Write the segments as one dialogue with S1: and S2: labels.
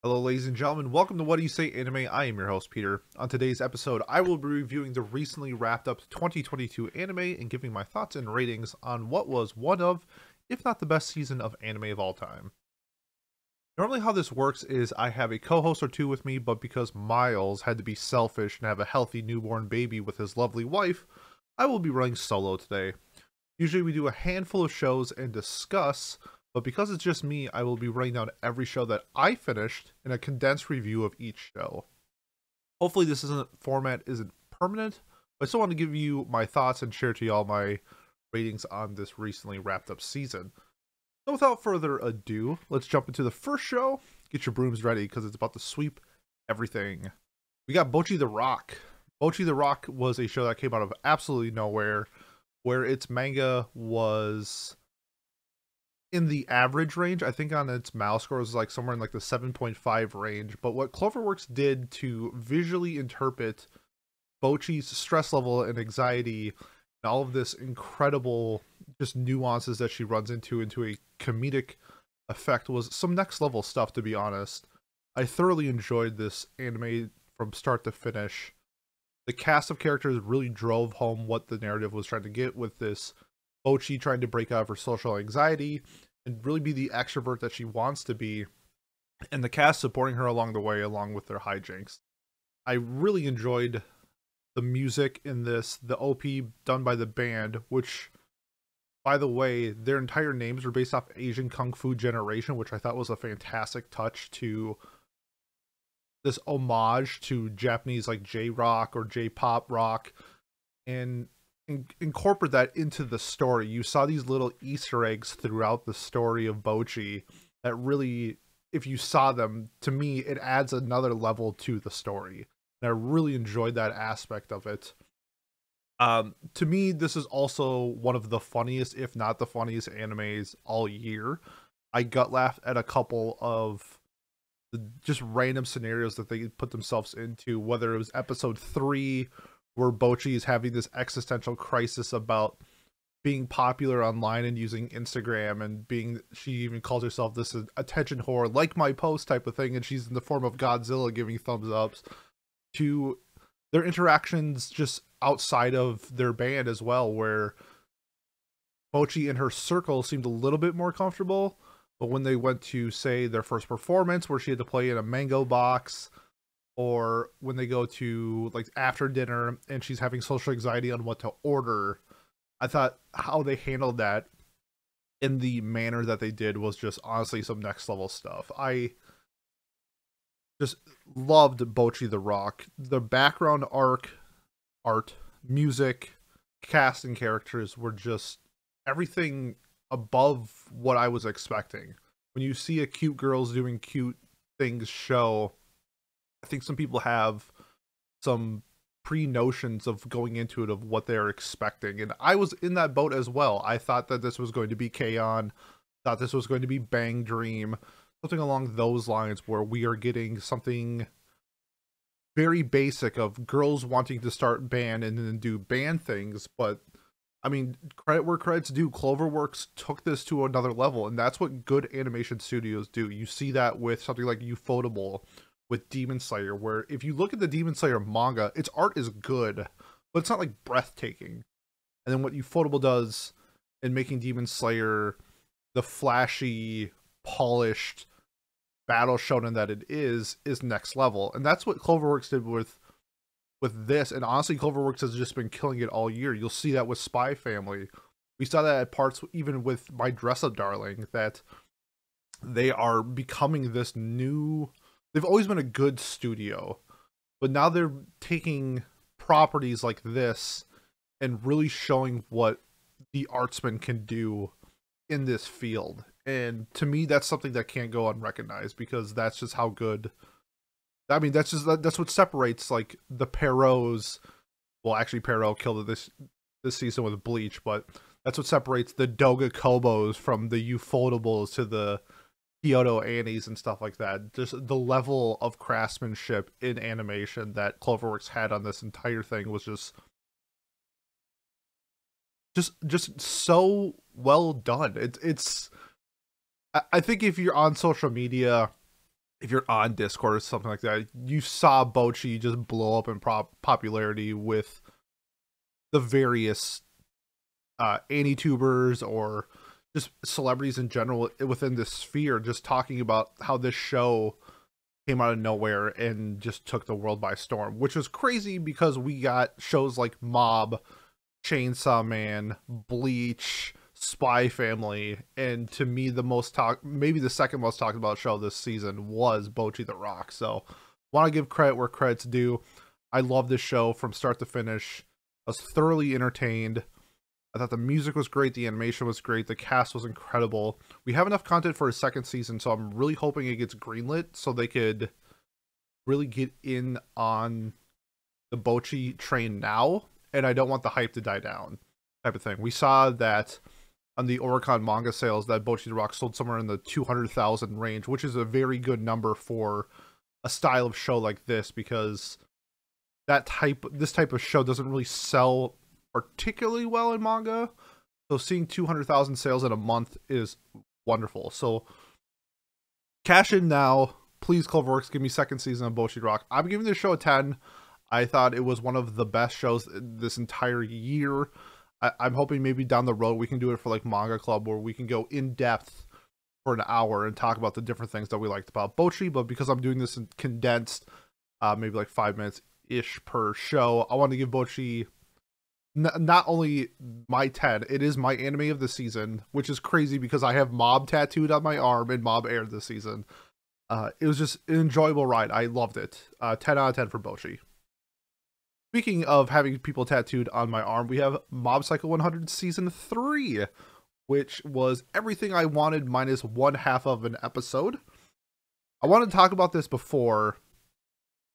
S1: Hello ladies and gentlemen, welcome to What Do You Say Anime. I am your host Peter. On today's episode, I will be reviewing the recently wrapped up 2022 anime and giving my thoughts and ratings on what was one of, if not the best season of anime of all time. Normally how this works is I have a co-host or two with me, but because Miles had to be selfish and have a healthy newborn baby with his lovely wife, I will be running solo today. Usually we do a handful of shows and discuss, but because it's just me, I will be writing down every show that I finished in a condensed review of each show. Hopefully this format isn't permanent, but I still want to give you my thoughts and share to y'all my ratings on this recently wrapped up season. So without further ado, let's jump into the first show. Get your brooms ready because it's about to sweep everything. We got Bocchi the Rock. Bocchi the Rock was a show that came out of absolutely nowhere, where its manga was in the average range. I think on its Mal score was like somewhere in like the 7.5 range. But what Cloverworks did to visually interpret Bocchi's stress level and anxiety and all of this incredible just nuances that she runs into a comedic effect was some next level stuff, to be honest. I thoroughly enjoyed this anime from start to finish. The cast of characters really drove home what the narrative was trying to get with this Bocchi trying to break out of her social anxiety and really be the extrovert that she wants to be, and the cast supporting her along the way along with their hijinks. I really enjoyed the music in this, the OP done by the band, which, by the way, their entire names were based off Asian Kung Fu Generation, which I thought was a fantastic touch to this homage to Japanese like J-rock or J-pop rock, and incorporate that into the story. You saw these little Easter eggs throughout the story of Bocchi that really, if you saw them, to me, it adds another level to the story. And I really enjoyed that aspect of it. To me, this is also one of the funniest, if not the funniest animes all year. I gut laughed at a couple of just random scenarios that they put themselves into, whether it was episode 3 where Bocchi is having this existential crisis about being popular online and using Instagram, and she even calls herself this attention whore, like my post type of thing, and she's in the form of Godzilla giving thumbs ups, to their interactions just outside of their band as well, where Bocchi and her circle seemed a little bit more comfortable. But when they went to, say, their first performance where she had to play in a mango box, or when they go to like after dinner and she's having social anxiety on what to order, I thought how they handled that in the manner that they did was just honestly some next level stuff. I just loved Bocchi the Rock. The background art, music, cast, and characters were just everything above what I was expecting. When you see a cute girls doing cute things show, I think some people have some pre-notions of going into it of what they're expecting, and I was in that boat as well. I thought that this was going to be K-On!, thought this was going to be Bang Dream, something along those lines, where we are getting something very basic of girls wanting to start band and then do band things. But I mean, credit where credit's due, Cloverworks took this to another level, and that's what good animation studios do. You see that with something like Ufotable, with Demon Slayer, where if you look at the Demon Slayer manga, its art is good, but it's not like breathtaking. And then what Ufotable does in making Demon Slayer the flashy, polished battle shonen that it is next level. And that's what Cloverworks did with this, and honestly Cloverworks has just been killing it all year. You'll see that with Spy Family. We saw that at parts even with My Dress Up Darling, that they are becoming this new, they've always been a good studio, but now they're taking properties like this and really showing what the artsman can do in this field. And to me, that's something that can't go unrecognized, because that's just how good, I mean, that's what separates like the Perrots. Well, actually Perrot killed it this season with Bleach, but that's what separates the Doga Kobos from the Ufotables to the Kyoto Annies and stuff like that. Just the level of craftsmanship in animation that Cloverworks had on this entire thing was just so well done. It's I think if you're on social media if you're on Discord or something like that, you saw Bocchi just blow up in popularity with the various anti-tubers or just celebrities in general within this sphere, just talking about how this show came out of nowhere and just took the world by storm, which was crazy because we got shows like Mob, Chainsaw Man, Bleach, Spy Family, and to me maybe the second most talked about show this season was Bocchi the Rock. So want to give credit where credit's due. I love this show from start to finish. I was thoroughly entertained. I thought the music was great, the animation was great, the cast was incredible. We have enough content for a second season, so I'm really hoping it gets greenlit so they could really get in on the Bocchi train now, and I don't want the hype to die down type of thing. We saw that on the Oricon manga sales that Bocchi the Rock sold somewhere in the 200,000 range, which is a very good number for a style of show like this, because this type of show doesn't really sell particularly well in manga. So seeing 200,000 sales in a month is wonderful. So cash in now. Please, Cloverworks, give me second season of Bocchi the Rock. I'm giving this show a 10. I thought it was one of the best shows this entire year. I'm hoping maybe down the road we can do it for like Manga Club, where we can go in depth for an hour and talk about the different things that we liked about Bocchi. But because I'm doing this in condensed, maybe like 5 minutes ish per show, I want to give Bocchi not only my 10, it is my anime of the season, which is crazy because I have Mob tattooed on my arm and Mob aired this season. It was just an enjoyable ride. I loved it. 10 out of 10 for Bocchi. Speaking of having people tattooed on my arm, we have Mob Psycho 100 Season 3, which was everything I wanted minus one half of an episode. I wanted to talk about this before,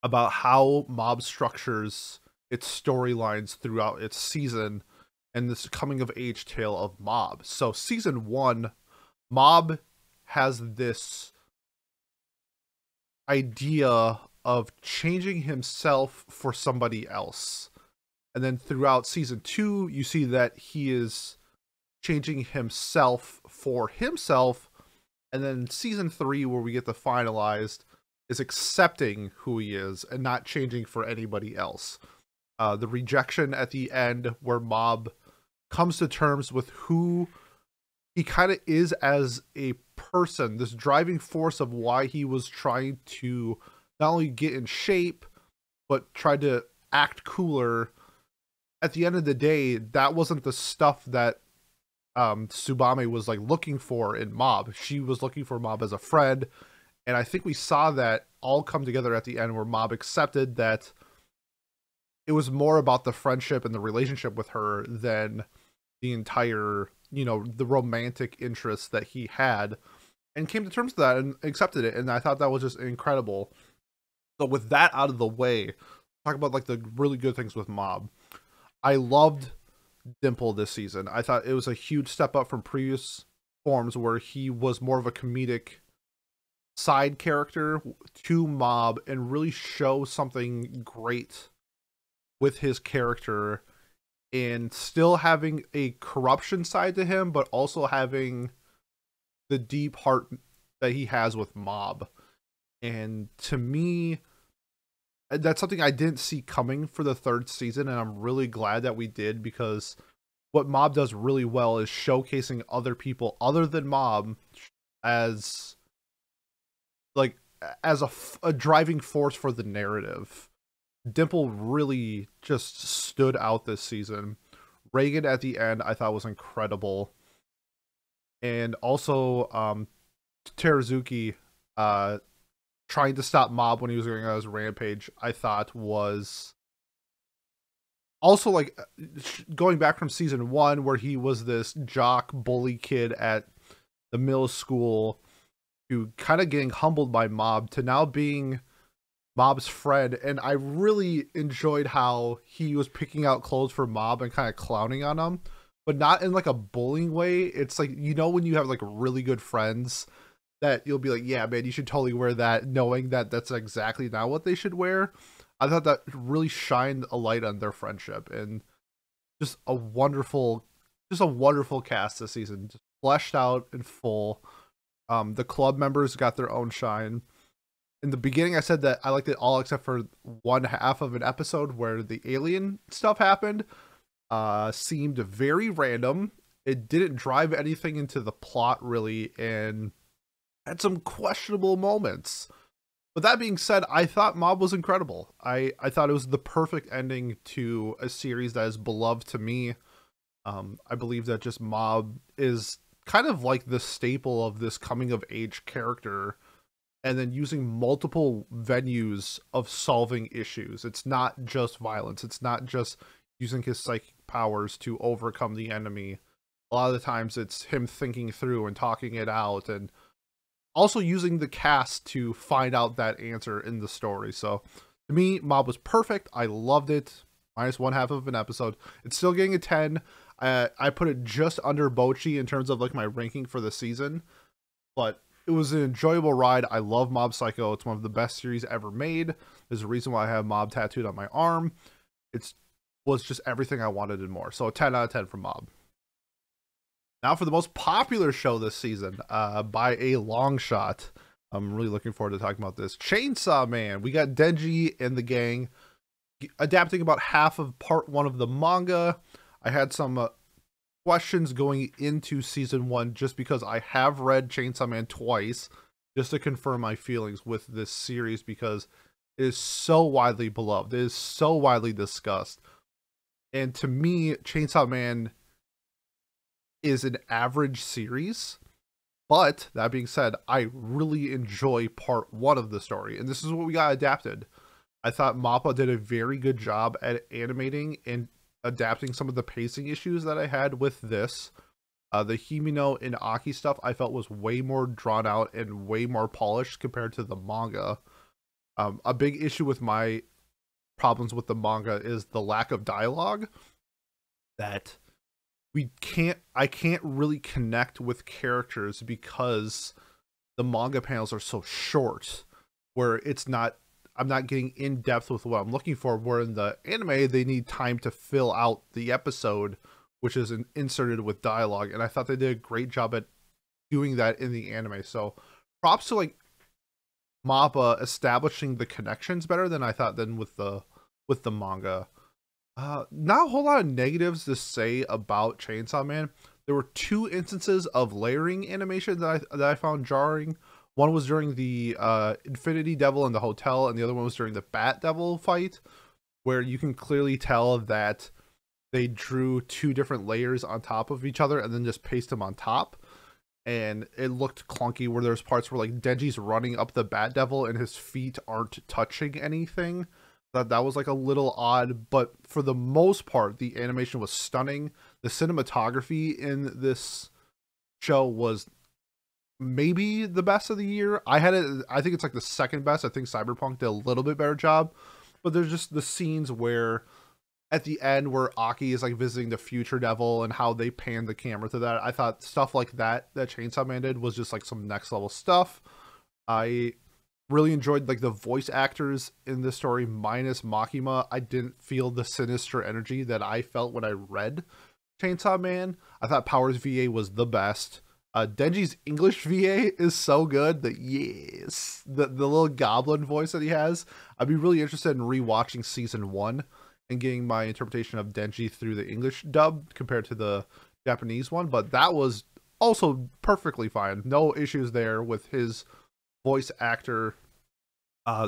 S1: about how Mob structures its storylines throughout its season and this coming of age tale of Mob. So season 1, Mob has this idea of changing himself for somebody else. And then throughout season 2, you see that he is changing himself for himself. And then season 3, where we get the finalized, is accepting who he is and not changing for anybody else. The rejection at the end, where Mob comes to terms with who he kind of is as a person, this driving force of why he was trying to not only get in shape, but try to act cooler. At the end of the day, that wasn't the stuff that Tsubame was like looking for in Mob. She was looking for Mob as a friend, and I think we saw that all come together at the end, where Mob accepted that it was more about the friendship and the relationship with her than the entire, the romantic interest that he had, and came to terms with that and accepted it. And I thought that was just incredible. So with that out of the way, talk about like the really good things with Mob. I loved Dimple this season. I thought it was a huge step up from previous forms, where he was more of a comedic side character to Mob and really show something great with his character, and still having a corruption side to him, but also having the deep heart that he has with Mob. And to me, that's something I didn't see coming for the third season, and I'm really glad that we did, because what Mob does really well is showcasing other people other than Mob as like a driving force for the narrative. Dimple really just stood out this season. Reagan at the end I thought was incredible. And also Teruzuki trying to stop Mob when he was going on his rampage, I thought was also like going back from season 1, where he was this jock bully kid at the middle school who kind of getting humbled by Mob, to now being Mob's friend. And I really enjoyed how he was picking out clothes for Mob and kind of clowning on him, but not in like a bullying way. It's like, when you have like really good friends that you'll be like, yeah, man, you should totally wear that, knowing that that's exactly not what they should wear. I thought that really shined a light on their friendship, and just a wonderful cast this season, just fleshed out and full. The club members got their own shine. in the beginning I said that I liked it all except for one half of an episode where the alien stuff happened. Seemed very random. It didn't drive anything into the plot really, and had some questionable moments. But that being said, I thought Mob was incredible. I thought it was the perfect ending to a series that is beloved to me. I believe that just Mob is kind of like the staple of this coming of age character, and then using multiple venues of solving issues. It's not just violence. It's not just using his psychic powers to overcome the enemy. A lot of the times it's him thinking through and talking it out, and also using the cast to find out that answer in the story. So to me, Mob was perfect. I loved it. Minus one half of an episode. It's still getting a 10. I put it just under Bocchi in terms of like my ranking for the season, but it was an enjoyable ride. I love Mob Psycho. It's one of the best series ever made. There's a reason why I have Mob tattooed on my arm. It was just everything I wanted and more. So a 10 out of 10 for Mob. Now for the most popular show this season, by a long shot. I'm really looking forward to talking about this. Chainsaw Man. We got Denji and the gang adapting about half of part 1 of the manga. I had some questions going into season 1 just because I have read Chainsaw Man twice just to confirm my feelings with this series, because it is so widely beloved. It is so widely discussed. And to me, Chainsaw Man is an average series, but that being said, I really enjoy part 1 of the story, and this is what we got adapted. I thought Mappa did a very good job at animating and adapting some of the pacing issues that I had with this. The Himino and Aki stuff I felt was way more drawn out and way more polished compared to the manga. A big issue with my problems with the manga is the lack of dialogue, that I can't really connect with characters because the manga panels are so short, where I'm not getting in depth with what I'm looking for, where in the anime they need time to fill out the episode, which is inserted with dialogue, and I thought they did a great job at doing that in the anime. So props to like Mappa establishing the connections better than I thought than with the manga. Not a whole lot of negatives to say about Chainsaw Man. There were 2 instances of layering animation that I found jarring. One was during the Infinity Devil in the hotel, and the other one was during the Bat Devil fight, where you can clearly tell that they drew 2 different layers on top of each other and then just pasted them on top. And it looked clunky, where there's parts where like Denji's running up the Bat Devil and his feet aren't touching anything. That was like a little odd, but for the most part, the animation was stunning. The cinematography in this show was maybe the best of the year. I think it's like the second best. I think Cyberpunk did a little bit better job, but there's just the scenes where at the end where Aki is like visiting the future devil and how they pan the camera to that. I thought stuff like that Chainsaw Man did was just like some next level stuff. I really enjoyed like the voice actors in this story, minus Makima. I didn't feel the sinister energy that I felt when I read Chainsaw Man. I thought Power's VA was the best. Denji's English VA is so good that yes, the little goblin voice that he has. I'd be really interested in rewatching season 1 and getting my interpretation of Denji through the English dub compared to the Japanese one, but that was also perfectly fine. No issues there with his voice actor.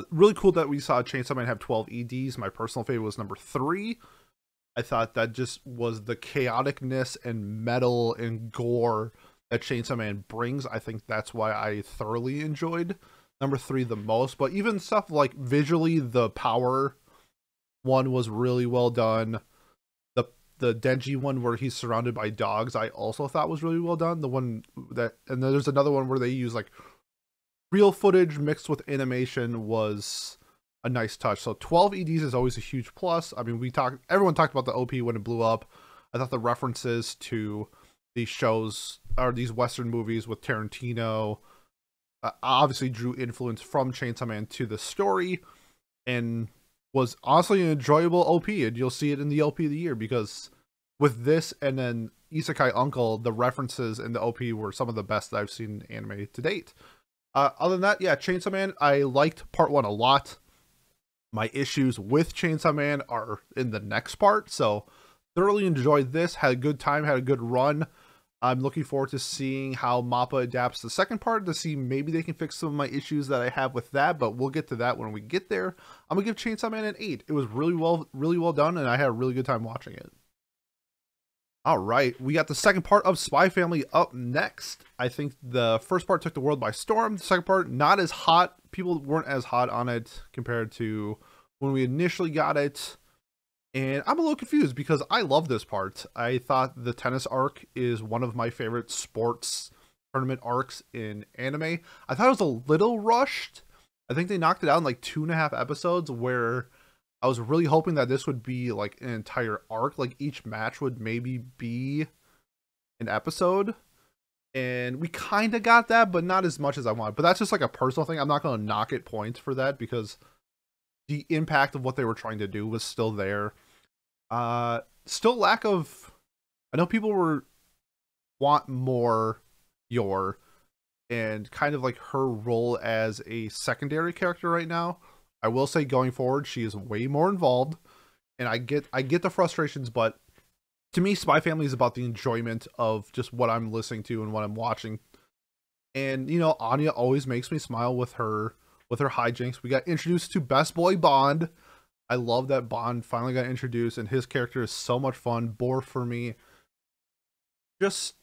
S1: Really cool that we saw Chainsaw Man have 12 EDs. My personal favorite was number 3. I thought that just was the chaoticness and metal and gore that Chainsaw Man brings. I think that's why I thoroughly enjoyed number 3 the most. But even stuff like visually, the Power one was really well done. The Denji one where he's surrounded by dogs, I also thought was really well done. The one that, and then there's another one where they use like real footage mixed with animation, was a nice touch. So 12 EDs is always a huge plus. I mean, everyone talked about the OP when it blew up. I thought the references to these shows or these Western movies with Tarantino obviously drew influence from Chainsaw Man to the story, and was honestly an enjoyable OP, and you'll see it in the OP of the year, because with this and then Isekai Uncle, the references in the OP were some of the best that I've seen in anime to date. Other than that, yeah, Chainsaw Man, I liked part 1 a lot. My issues with Chainsaw Man are in the next part, so thoroughly enjoyed this, had a good time, had a good run. I'm looking forward to seeing how Mappa adapts the second part to see maybe they can fix some of my issues that I have with that, but we'll get to that when we get there. I'm gonna give Chainsaw Man an 8. It was really well done, and I had a really good time watching it. All right, we got the second part of Spy Family up next. I think the first part took the world by storm. The second part, not as hot. People weren't as hot on it compared to when we initially got it. And I'm a little confused because I love this part. I thought the tennis arc is one of my favorite sports tournament arcs in anime. I thought it was a little rushed. I think they knocked it out in like 2.5 episodes, where I was really hoping that this would be like an entire arc. Like each match would maybe be an episode. And we kind of got that, but not as much as I want. But that's just like a personal thing. I'm not going to knock it points for that because the impact of what they were trying to do was still there. Still lack of, I know people want more Yor and kind of like her role as a secondary character right now. I will say going forward, she is way more involved, and I get the frustrations, but to me, Spy Family is about the enjoyment of just what I'm listening to and what I'm watching. And you know, Anya always makes me smile with her hijinks. We got introduced to Best Boy Bond. I love that Bond finally got introduced, and his character is so much fun. Bore for me. Just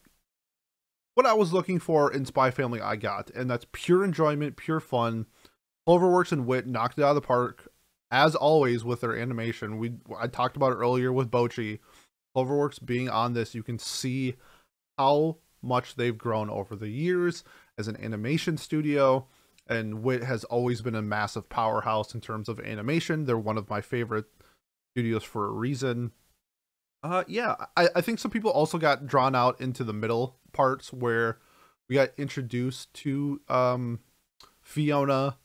S1: what I was looking for in Spy Family I got, and that's pure enjoyment, pure fun. Cloverworks and Wit knocked it out of the park, as always, with their animation. I talked about it earlier with Bocchi. Cloverworks being on this, you can see how much they've grown over the years as an animation studio, and Wit has always been a massive powerhouse in terms of animation. They're one of my favorite studios for a reason. Yeah, I think some people also got drawn out into the middle parts where we got introduced to Fiona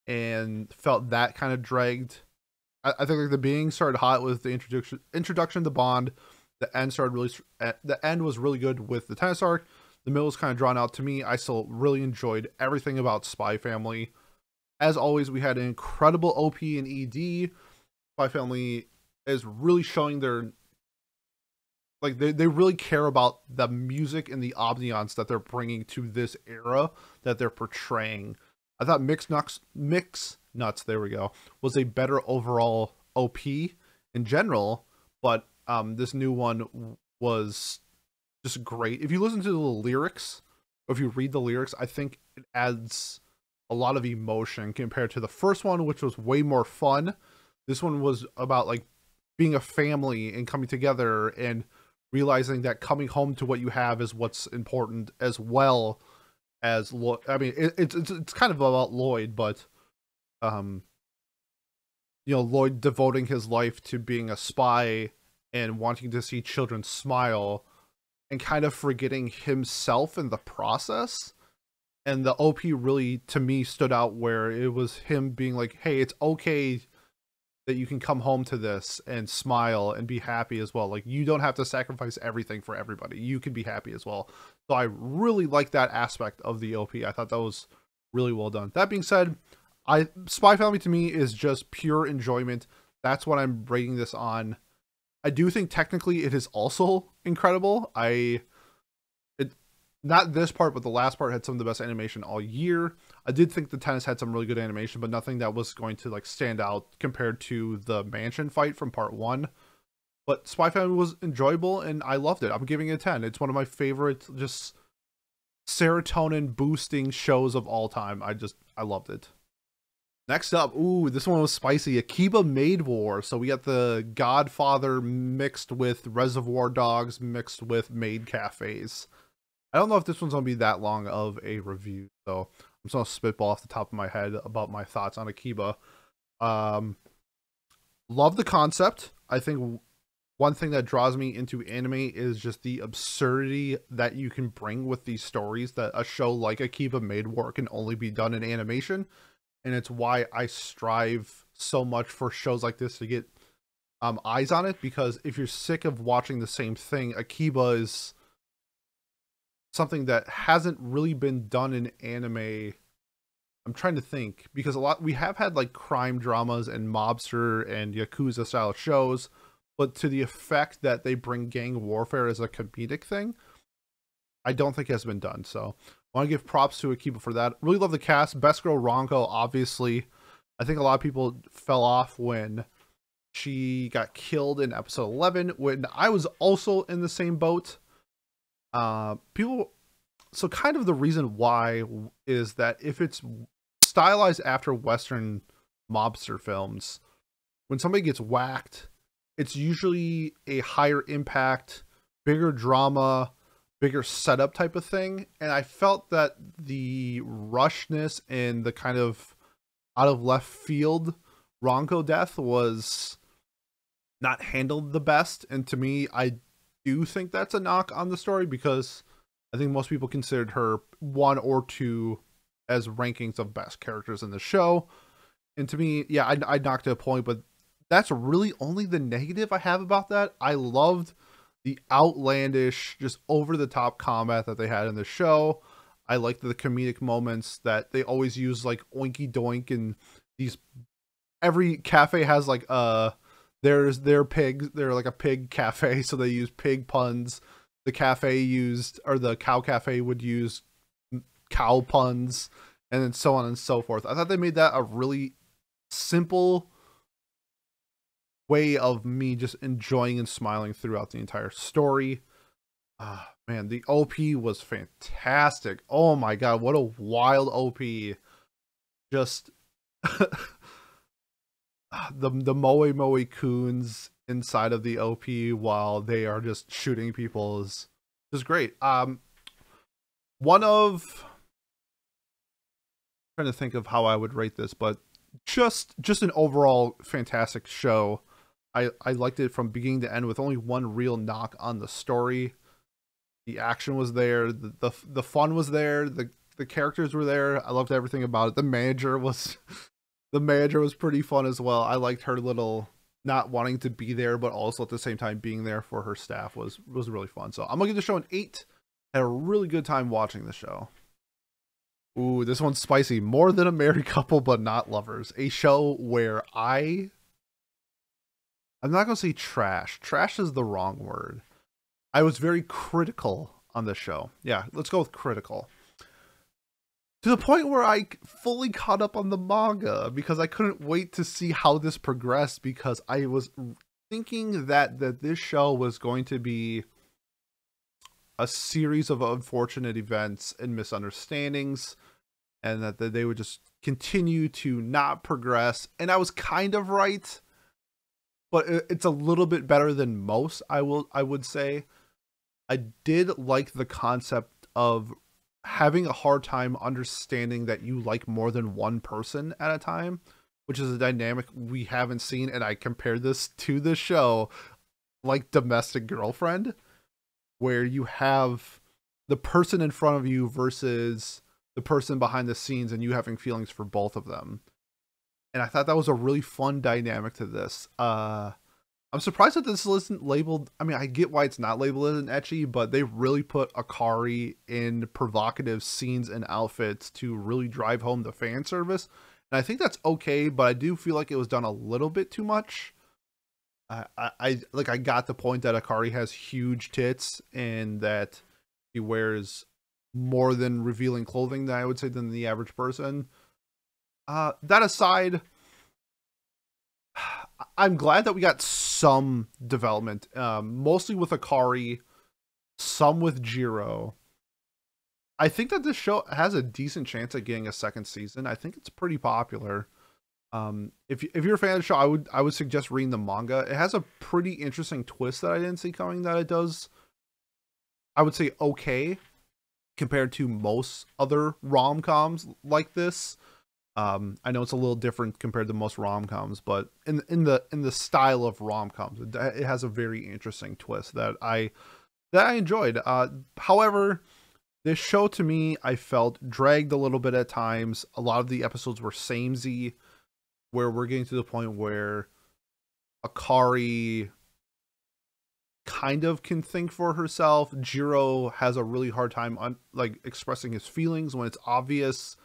S1: and felt that kind of dragged. I think like the beginning started hot with the introduction to Bond. The end was really good with the tennis arc. The middle is kind of drawn out to me. I still really enjoyed everything about Spy Family. As always, we had an incredible OP and ED. Spy Family is really showing their, like, they really care about the music and the ambiance that they're bringing to this era that they're portraying. I thought Mix Nuts, there we go, was a better overall OP in general, but this new one was just great. If you listen to the lyrics, or if you read the lyrics, I think it adds a lot of emotion compared to the first one, which was way more fun. This one was about like being a family and coming together and realizing that coming home to what you have is what's important, as well as I mean, it's kind of about Lloyd, but you know, Lloyd devoting his life to being a spy and wanting to see children smile and kind of forgetting himself in the process. And the OP really, to me, stood out where it was him being like, hey, it's okay that you can come home to this and smile and be happy as well. Like, you don't have to sacrifice everything for everybody. You can be happy as well. So I really like that aspect of the OP. I thought that was really well done. That being said, Spy Family to me is just pure enjoyment. That's what I'm rating this on. I do think technically it is also incredible. Not this part, but the last part had some of the best animation all year. I did think the tennis had some really good animation, but nothing that was going to like stand out compared to the mansion fight from part 1. But Spy Family was enjoyable and I loved it. I'm giving it a 10. It's one of my favorite just serotonin boosting shows of all time. I loved it. Next up, ooh, this one was spicy. Akiba Maid War. So we got the Godfather mixed with Reservoir Dogs mixed with maid cafes. I don't know if this one's going to be that long of a review, so I'm just going to spitball off the top of my head about my thoughts on Akiba. Love the concept. I think one thing that draws me into anime is just the absurdity that you can bring with these stories, that a show like Akiba Maid War can only be done in animation. And it's why I strive so much for shows like this to get eyes on it, because if you're sick of watching the same thing, Akiba is something that hasn't really been done in anime I'm trying to think, because we have had like crime dramas and mobster and Yakuza style shows, but to the effect that they bring gang warfare as a comedic thing, I don't think has been done. So I want to give props to Akiba for that. Really love the cast. Best girl Ronko, obviously. I think a lot of people fell off when she got killed in episode 11, when I was also in the same boat. So kind of the reason why is that if it's stylized after Western mobster films, when somebody gets whacked, it's usually a higher impact, bigger drama, bigger setup type of thing. And I felt that the rushness and the kind of out of left field Ronko death was not handled the best. And to me, I do think that's a knock on the story, because I think most people considered her one or two as rankings of best characters in the show. And to me, yeah, I knocked it a point, but that's really only the negative I have about that. I loved the outlandish, just over the top combat that they had in the show. I liked the comedic moments that they always use, like oinky doink, and these, every cafe has like they're pigs, they're like a pig cafe, so they use pig puns. The cafe used, or the cow cafe would use cow puns, and then so on and so forth. I thought they made that a really simple way of me just enjoying and smiling throughout the entire story. Man, the OP was fantastic. Oh my god, what a wild OP. Just the Moe Coons inside of the OP while they are just shooting people is great. One of, trying to think of how I would rate this, but just an overall fantastic show. I liked it from beginning to end with only one real knock on the story. The action was there, the fun was there, the characters were there. I loved everything about it. The manager was pretty fun as well. I liked her little not wanting to be there, but also at the same time being there for her staff was really fun. So I'm gonna give the show an 8. Had a really good time watching the show. Ooh, this one's spicy. More Than a Married Couple But Not Lovers. A show where I'm not gonna say trash. Trash is the wrong word. I was very critical on the show. Yeah, let's go with critical. To the point where I fully caught up on the manga because I couldn't wait to see how this progressed, because I was thinking that this show was going to be a series of unfortunate events and misunderstandings, and that they would just continue to not progress. And I was kind of right, but it's a little bit better than most, I would say. I did like the concept of having a hard time understanding that you like more than one person at a time, which is a dynamic we haven't seen. And I compared this to the show like Domestic Girlfriend, where you have the person in front of you versus the person behind the scenes, and you having feelings for both of them. And I thought that was a really fun dynamic to this. I'm surprised that this isn't labeled. I mean, I get why it's not labeled as an ecchi, but they really put Akari in provocative scenes and outfits to really drive home the fan service. And I think that's okay, but I do feel like it was done a little bit too much. I got the point that Akari has huge tits and that he wears more than revealing clothing than I would say than the average person. That aside, I'm glad that we got some development, mostly with Akari, some with Jiro. I think that this show has a decent chance at getting a second season. I think it's pretty popular. If you're a fan of the show, I would suggest reading the manga. It has a pretty interesting twist that I didn't see coming, that it does, I would say, okay compared to most other rom-coms like this. I know it's a little different compared to most rom-coms, but in the style of rom-coms, it has a very interesting twist that I enjoyed. However, this show to me, I felt dragged a little bit at times. A lot of the episodes were samey, where we're getting to the point where Akari kind of can think for herself. Jiro has a really hard time expressing his feelings when it's obvious.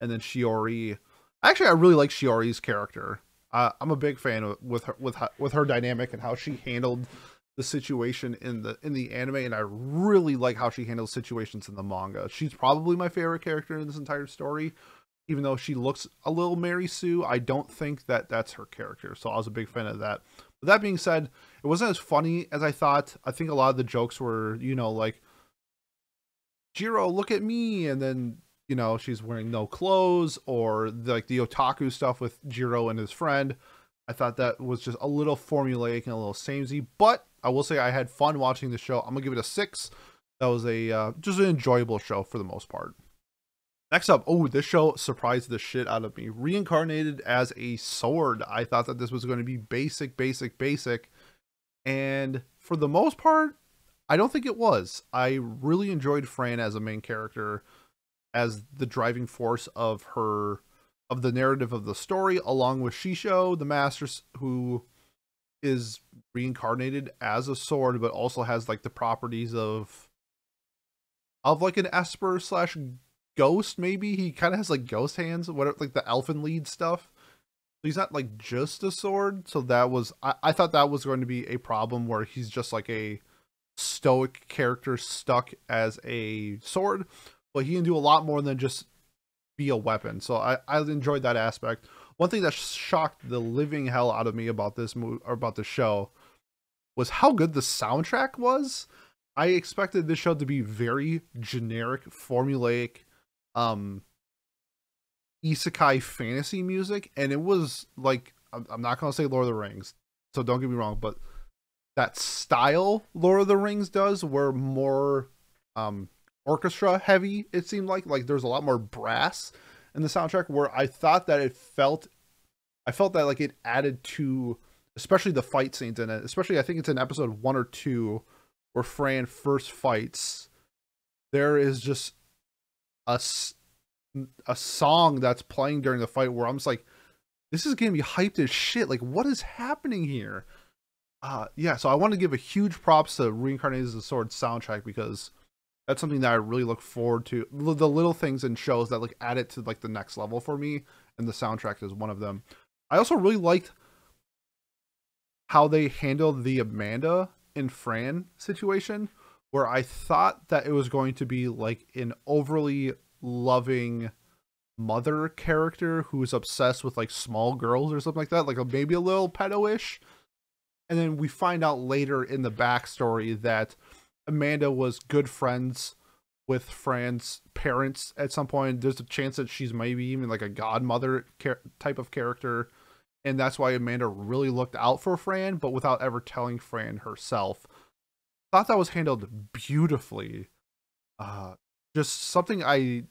S1: and then Shiori. Actually, I really like Shiori's character. I'm a big fan of with her dynamic and how she handled the situation in the anime, and I really like how she handles situations in the manga. She's probably my favorite character in this entire story, even though she looks a little Mary Sue. I don't think that that's her character, so I was a big fan of that. But that being said, it wasn't as funny as I thought. I think a lot of the jokes were, you know, like, Jiro, look at me, and then, you know, she's wearing no clothes, or like the otaku stuff with Jiro and his friend. I thought that was just a little formulaic and a little samey, but I will say I had fun watching the show. I'm gonna give it a 6. That was a just an enjoyable show for the most part. Next up, oh, this show surprised the shit out of me. Reincarnated as a sword. I thought that this was going to be basic, and for the most part, I don't think it was. I really enjoyed Fran as a main character, as the driving force of the narrative of the story, along with Shisho, the master, who is reincarnated as a sword, but also has like the properties of like an Esper slash ghost. Maybe he kind of has like ghost hands, what, like the elfin lead stuff. He's not like just a sword. So that was, I thought that was going to be a problem, where he's just like a stoic character stuck as a sword, but he can do a lot more than just be a weapon. So I enjoyed that aspect. One thing that shocked the living hell out of me about this movie, or about the show, was how good the soundtrack was. I expected this show to be very generic, formulaic, isekai fantasy music, and it was like, I'm not going to say Lord of the Rings, so don't get me wrong, but that style Lord of the Rings does, were more orchestra heavy, it seemed like there's a lot more brass in the soundtrack, where I felt that like it added to, especially the fight scenes in it, especially I think it's in episode 1 or 2 where Fran first fights. There is just a song that's playing during the fight where I'm just like, this is gonna be hyped as shit. Like, what is happening here? Yeah, so I want to give a huge props to Reincarnated as a Sword soundtrack, because that's something that I really look forward to. The little things in shows that like add it to like the next level for me, and the soundtrack is one of them. I also really liked how they handled the Amanda and Fran situation, where I thought that it was going to be like an overly loving mother character who's obsessed with like small girls or something like that, like maybe a little pedo-ish. And then we find out later in the backstory that Amanda was good friends with Fran's parents at some point. There's a chance that she's maybe even like a godmother type of character, and that's why Amanda really looked out for Fran, but without ever telling Fran herself. Thought that was handled beautifully. Just something I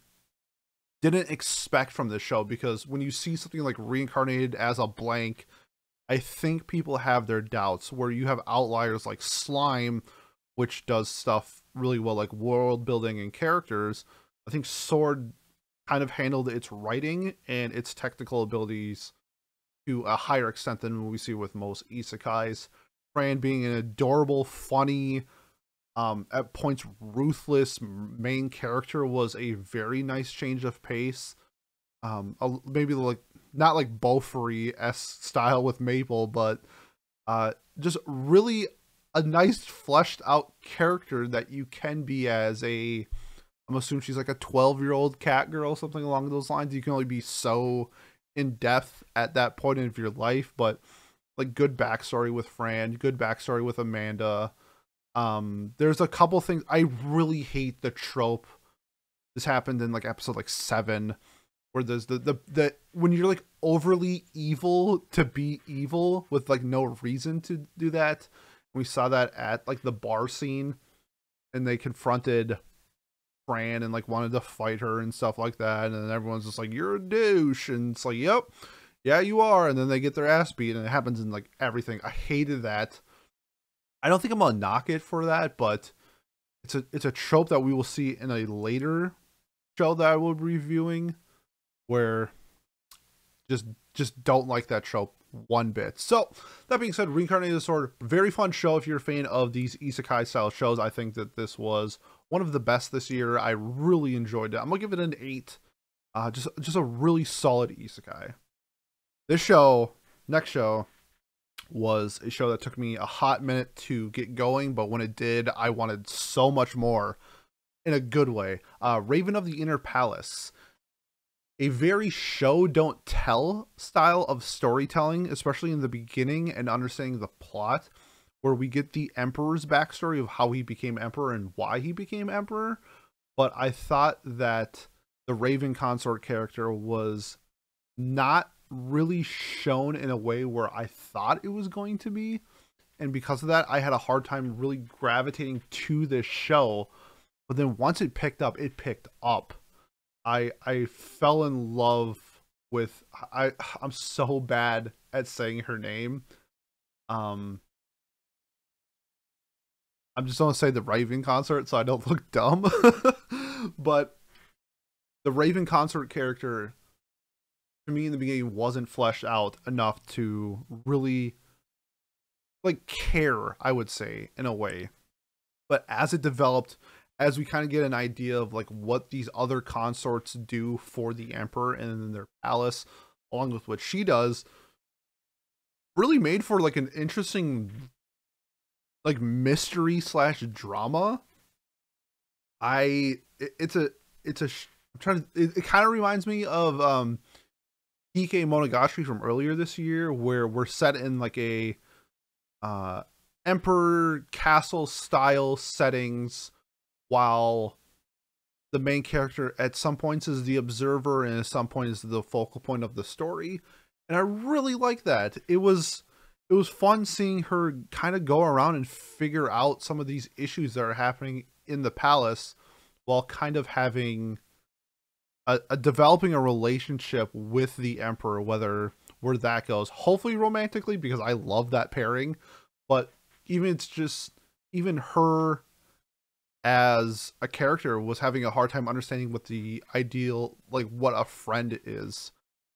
S1: didn't expect from this show, because when you see something like Reincarnated as a blank, I think people have their doubts, where you have outliers like Slime, which does stuff really well, like world building and characters. I think Sword kind of handled its writing and its technical abilities to a higher extent than we see with most isekais. Fran being an adorable, funny, at points ruthless main character was a very nice change of pace. Maybe like not like Beaufry-esque style with Maple, but just really a nice fleshed out character that you can be as a, I'm assuming she's like a 12-year-old cat girl, something along those lines. You can only be so in depth at that point of your life, but like good backstory with Fran, good backstory with Amanda. There's a couple things I really hate. The trope, this happened in like episode like 7, where there's the when you're like overly evil to be evil with like no reason to do that. We saw that at like the bar scene, and they confronted Fran and like wanted to fight her and stuff like that, and then everyone's just like, you're a douche, and it's like, yep, yeah, you are. And then they get their ass beat, and it happens in like everything. I hated that. I don't think I'm gonna knock it for that, but it's a trope that we will see in a later show that I will be reviewing, where just don't like that trope one bit. So that being said, Reincarnated Sword, very fun show if you're a fan of these isekai style shows. I think that this was one of the best this year. I really enjoyed it. I'm gonna give it an 8. Just a really solid isekai. This show, next show, was a show that took me a hot minute to get going, but when it did, I wanted so much more in a good way. Raven of the Inner Palace. A very show don't tell style of storytelling, especially in the beginning and understanding the plot, where we get the Emperor's backstory of how he became Emperor and why he became Emperor. But I thought that the Raven consort character was not really shown in a way where I thought it was going to be. And because of that, I had a hard time really gravitating to this show. But then once it picked up, it picked up. I fell in love with I'm so bad at saying her name. I'm just gonna say the Raven consort so I don't look dumb. But the Raven consort character to me in the beginning wasn't fleshed out enough to really like care, I would say, in a way. But as it developed, as we kind of get an idea of like what these other consorts do for the Emperor and in their palace, along with what she does, really made for like an interesting like mystery slash drama. It kind of reminds me of PK Monogatari from earlier this year, where we're set in like a emperor castle style settings, while the main character at some points is the observer and at some point is the focal point of the story. And I really like that. It was fun seeing her kind of go around and figure out some of these issues that are happening in the palace, while kind of having a developing a relationship with the Emperor, where that goes. Hopefully romantically, because I love that pairing. But even her as a character was having a hard time understanding what the ideal, like what a friend is.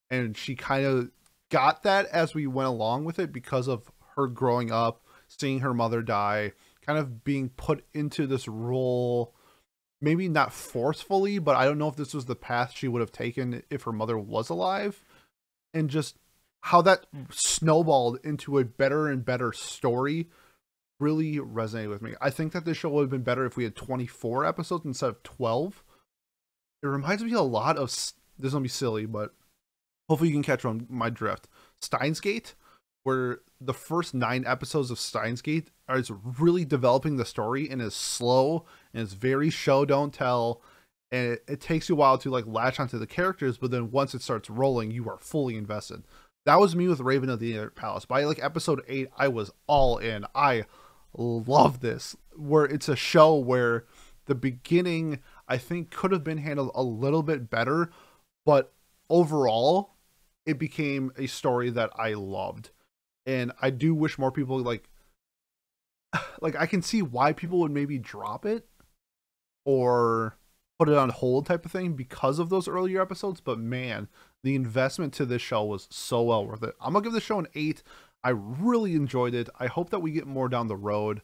S1: And she kind of got that as we went along with it because of her growing up, seeing her mother die, kind of being put into this role, maybe not forcefully, but I don't know if this was the path she would have taken if her mother was alive. And just how that snowballed into a better and better story really resonated with me. I think that this show would have been better if we had 24 episodes instead of 12. It reminds me a lot of, this is going to be silly, but hopefully you can catch on my drift. Steins Gate, where the first 9 episodes of Steins Gate is really developing the story and is slow and it's very show don't tell, and it takes you a while to like latch onto the characters, but then once it starts rolling, you are fully invested. That was me with Raven of the Inner Palace. By like episode 8, I was all in. I love this, where it's a show where the beginning I think could have been handled a little bit better, but overall it became a story that I loved. And I do wish more people like I can see why people would maybe drop it or put it on hold type of thing because of those earlier episodes, but man, the investment to this show was so well worth it. I'm gonna give this show an 8. I really enjoyed it. I hope that we get more down the road.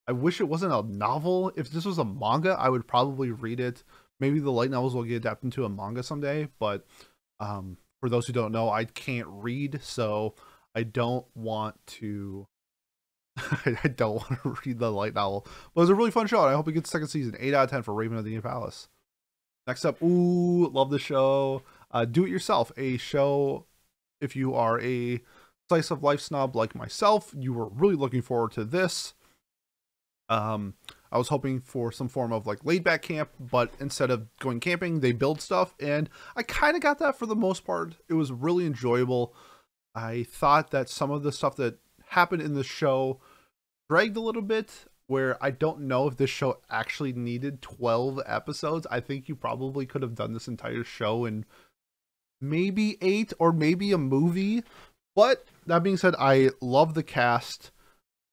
S1: I wish it wasn't a novel. If this was a manga, I would probably read it. Maybe the light novels will get adapted into a manga someday, but for those who don't know, I can't read, so I don't want to I don't want to read the light novel. But it was a really fun show, and I hope it gets a second season. 8 out of 10 for Raven of the Inner Palace. Next up, love the show. Do It Yourself, a show if you are a slice of life snob like myself. You were really looking forward to this. I was hoping for some form of like laid back camp, but instead of going camping, they build stuff, and I kind of got that for the most part. It was really enjoyable. I thought that some of the stuff that happened in the show dragged a little bit, where I don't know if this show actually needed 12 episodes. I think you probably could have done this entire show in maybe 8 or maybe a movie. But that being said, I love the cast.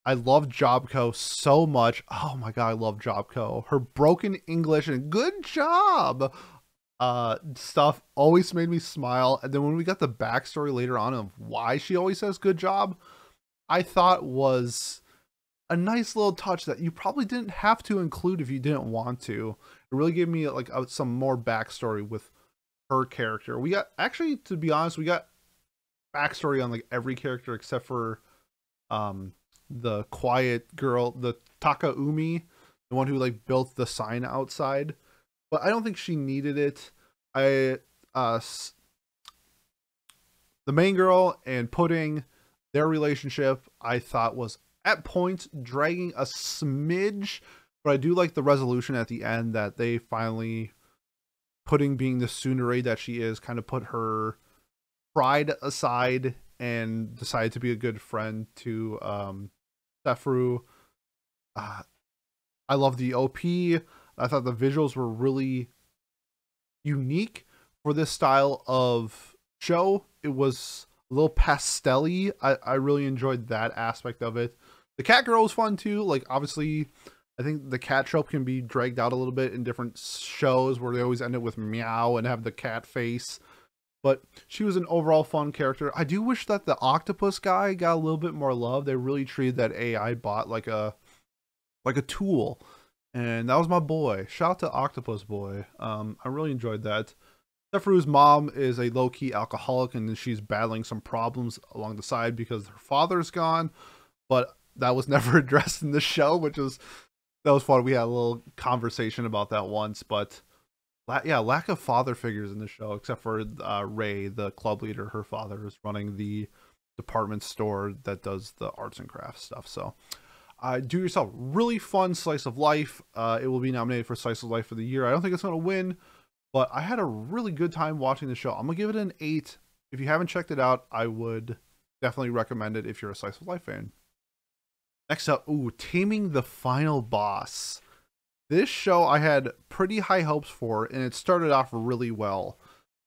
S1: I love Jobco so much. Oh my god, I love Jobco. Her broken English and good job stuff always made me smile. And then when we got the backstory later on of why she always says good job, I thought was a nice little touch that you probably didn't have to include if you didn't want to. It really gave me like some more backstory with her character. We got, actually, to be honest, we got backstory on like every character except for the quiet girl, the Takaumi, the one who like built the sign outside. But I don't think she needed it. I the main girl and Pudding, their relationship I thought was at points dragging a smidge, but I do like the resolution at the end that they finally, Pudding being the tsundere that she is, kind of put her pride aside and decided to be a good friend to Sefru. I love the OP. I thought the visuals were really unique for this style of show. It was a little pastel-y. I really enjoyed that aspect of it. The cat girl was fun too. Like, obviously, I think the cat trope can be dragged out a little bit in different shows where they always end it with meow and have the cat face. But she was an overall fun character. I do wish that the octopus guy got a little bit more love. They really treated that AI bot like a tool. And that was my boy. Shout out to Octopus Boy. I really enjoyed that. Sefru's mom is a low-key alcoholic, and she's battling some problems along the side because her father's gone. But that was never addressed in the show, that was fun. We had a little conversation about that once. But yeah, lack of father figures in the show, except for Ray, the club leader. Her father is running the department store that does the arts and crafts stuff. So do yourself really fun slice of life. It will be nominated for slice of life of the year. I don't think it's going to win, but I had a really good time watching the show. I'm gonna give it an 8. If you haven't checked it out, I would definitely recommend it if you're a slice of life fan. Next up, Taming the Final Boss. This show I had pretty high hopes for, and it started off really well.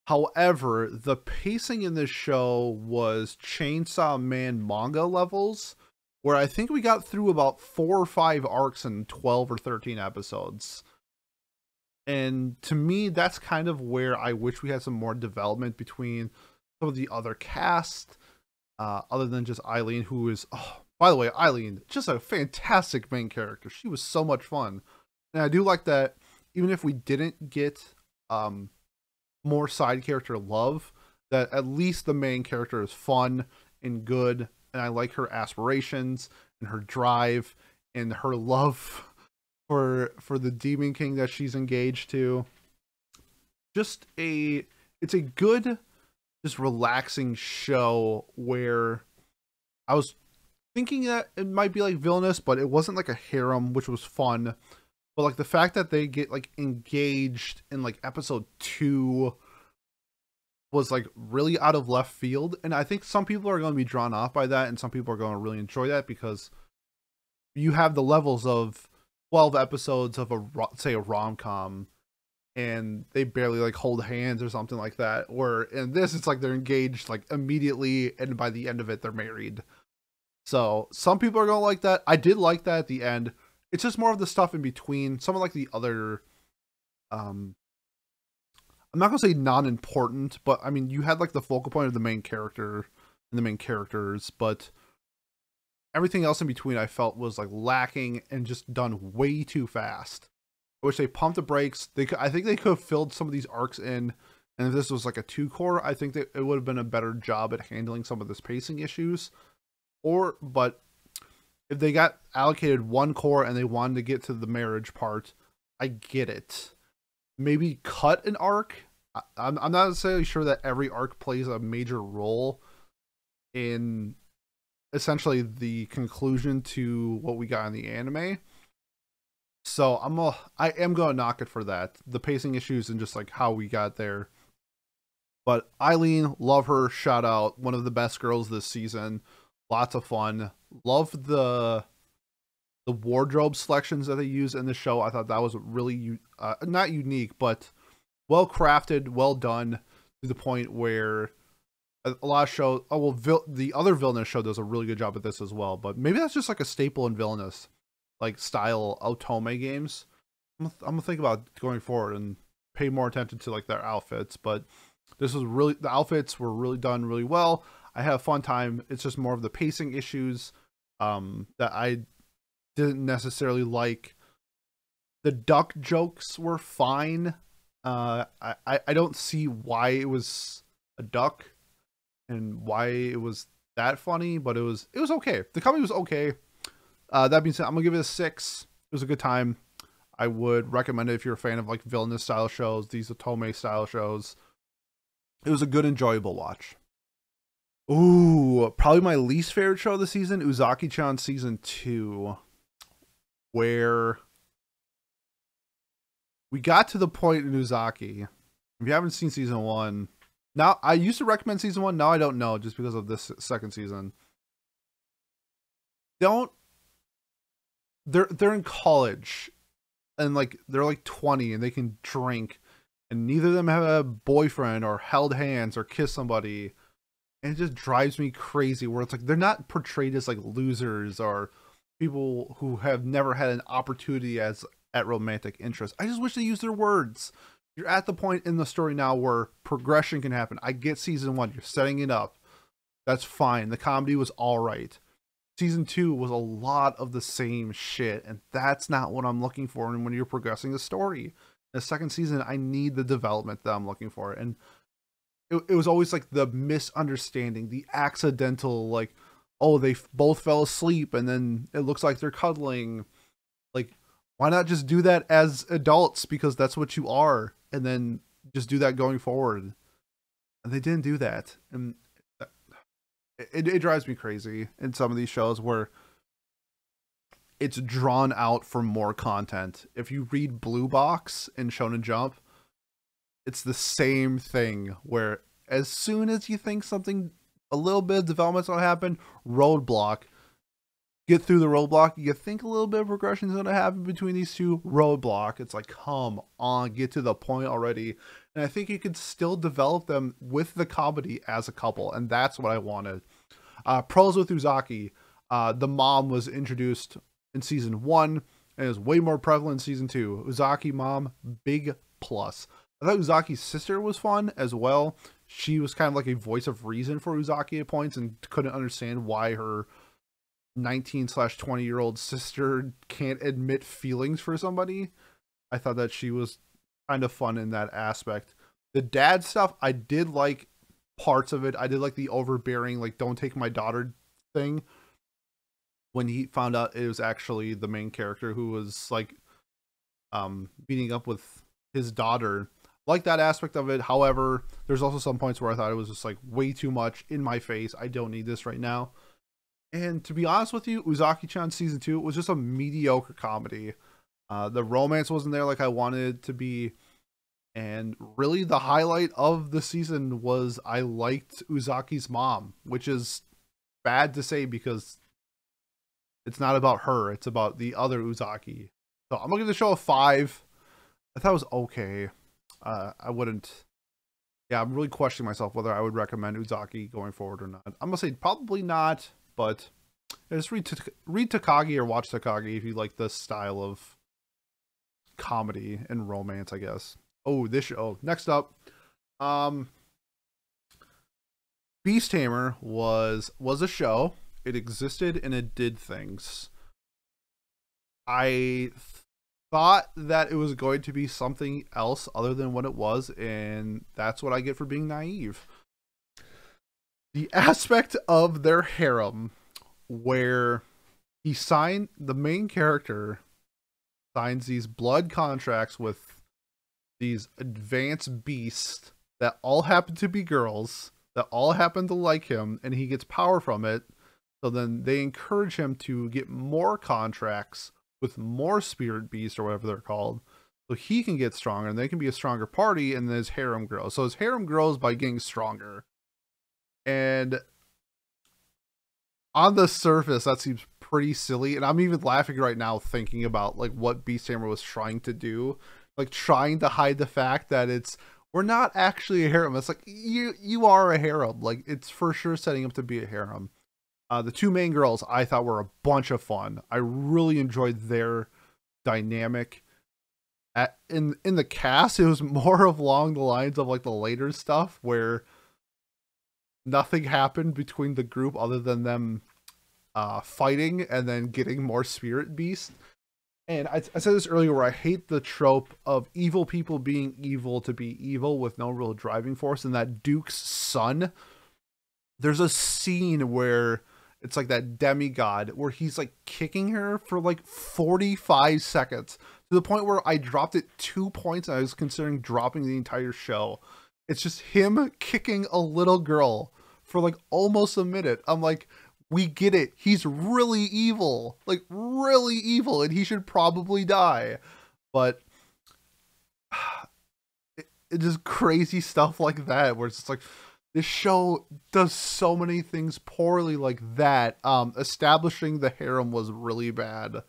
S1: However, the pacing in this show was Chainsaw Man manga levels, where I think we got through about 4 or 5 arcs in 12 or 13 episodes. And to me, that's kind of where I wish we had some more development between some of the other cast, other than just Eileen, who is, oh, by the way, Eileen, just a fantastic main character. She was so much fun. And I do like that even if we didn't get more side character love, that at least the main character is fun and good. And I like her aspirations and her drive and her love for the Demon King that she's engaged to. It's a good, just relaxing show where I was thinking that it might be like Villainous, but it wasn't like a harem, which was fun. But like the fact that they get like engaged in like episode 2 was like really out of left field. And I think some people are going to be drawn off by that, and some people are going to really enjoy that because you have the levels of 12 episodes of say a rom-com, and they barely like hold hands or something like that. Where in this, it's like they're engaged like immediately, and by the end of it, they're married. So some people are going to like that. I did like that at the end. It's just more of the stuff in between. Some of like the other, I'm not going to say non-important, but I mean, you had like the focal point of the main character and the main characters, but everything else in between I felt was like lacking and just done way too fast. I wish they pumped the brakes. I think they could have filled some of these arcs in, and if this was like a 2-core, I think that it would have been a better job at handling some of this pacing issues. But if they got allocated 1 core and they wanted to get to the marriage part, I get it. Maybe cut an arc. I'm not necessarily sure that every arc plays a major role in essentially the conclusion to what we got in the anime. So I am going to knock it for that. The pacing issues and just like how we got there. But Eileen, love her. Shout out. One of the best girls this season. Lots of fun. Love the wardrobe selections that they use in the show. I thought that was really not unique, but well crafted, well done, to the point where a lot of shows. Oh well, the other Villainous show does a really good job at this as well. But maybe that's just like a staple in Villainous, like style Otome games. I'm gonna think about going forward and pay more attention to like their outfits. But this was really, the outfits were really done really well. I had a fun time. It's just more of the pacing issues that I didn't necessarily like. The duck jokes were fine. I don't see why it was a duck and why it was that funny, but it was okay. The comedy was okay. That being said, I'm gonna give it a 6. It was a good time. I would recommend it if you're a fan of like Villainous style shows, these Otome style shows. It was a good, enjoyable watch. Ooh, probably my least favorite show of the season, Uzaki-Chan Season 2, where we got to the point in Uzaki. If you haven't seen Season 1, now I used to recommend Season 1, now I don't know, just because of this second season. They're in college, and like they're like 20 and they can drink, and neither of them have a boyfriend or held hands or kissed somebody. And it just drives me crazy where it's like they're not portrayed as like losers or people who have never had an opportunity as at romantic interest. I just wish they used their words. You're at the point in the story now where progression can happen. I get season 1, you're setting it up. That's fine. The comedy was all right. Season 2 was a lot of the same shit, and that's not what I'm looking for when you're progressing the story. The second season, I need the development that I'm looking for, and it was always like the misunderstanding, the accidental, like, oh, they both fell asleep and then it looks like they're cuddling. Like, why not just do that as adults, because that's what you are, and then just do that going forward? And they didn't do that, and it drives me crazy in some of these shows where it's drawn out for more content. If you read Blue Box in Shonen Jump, it's the same thing where as soon as you think something, a little bit of development's gonna happen, roadblock. Get through the roadblock, you think a little bit of progression is gonna happen between these two, roadblock. It's like, come on, get to the point already. And I think you could still develop them with the comedy as a couple, and that's what I wanted. Pros with Uzaki. The mom was introduced in season 1 and is way more prevalent in season 2. Uzaki mom, big plus. I thought Uzaki's sister was fun as well. She was kind of like a voice of reason for Uzaki at points and couldn't understand why her 19/20-year-old sister can't admit feelings for somebody. I thought that she was kind of fun in that aspect. The dad stuff, I did like parts of it. I did like the overbearing, like, don't take my daughter thing. When he found out it was actually the main character who was like beating up with his daughter. Like that aspect of it. However, there's also some points where I thought it was just like way too much in my face. I don't need this right now. And to be honest with you, Uzaki-Chan Season 2 was just a mediocre comedy. The romance wasn't there like I wanted it to be. And really the highlight of the season was I liked Uzaki's mom, which is bad to say because it's not about her. It's about the other Uzaki. So I'm going to give the show a 5. I thought it was okay. I wouldn't. Yeah, I'm really questioning myself whether I would recommend Uzaki going forward or not. I'm gonna say probably not, but just read Takagi or watch Takagi if you like this style of comedy and romance, I guess. Oh, this show. Next up, Beast Tamer was a show. It existed and it did things. I thought that it was going to be something else other than what it was, and that's what I get for being naive. The aspect of their harem where the main character signs these blood contracts with these advanced beasts that all happen to be girls, that all happen to like him, and he gets power from it. So then they encourage him to get more contracts with more spirit beasts or whatever they're called, so he can get stronger and they can be a stronger party, and then his harem grows. So his harem grows by getting stronger. And on the surface, that seems pretty silly. And I'm even laughing right now thinking about like what Beast Tamer was trying to do, like trying to hide the fact that we're not actually a harem. It's like you are a harem. Like it's for sure setting up to be a harem. The two main girls I thought were a bunch of fun. I really enjoyed their dynamic. In the cast, it was more along the lines of like the later stuff where nothing happened between the group other than them fighting and then getting more spirit beasts. And I said this earlier where I hate the trope of evil people being evil to be evil with no real driving force. And that Duke's son, there's a scene where it's like that demigod where he's like kicking her for like 45 seconds to the point where I dropped it 2 points and I was considering dropping the entire show. It's just him kicking a little girl for like almost a minute. I'm like, we get it. He's really evil, like really evil, and he should probably die. But it just crazy stuff like that, where it's just like, this show does so many things poorly like that. Establishing the harem was really bad.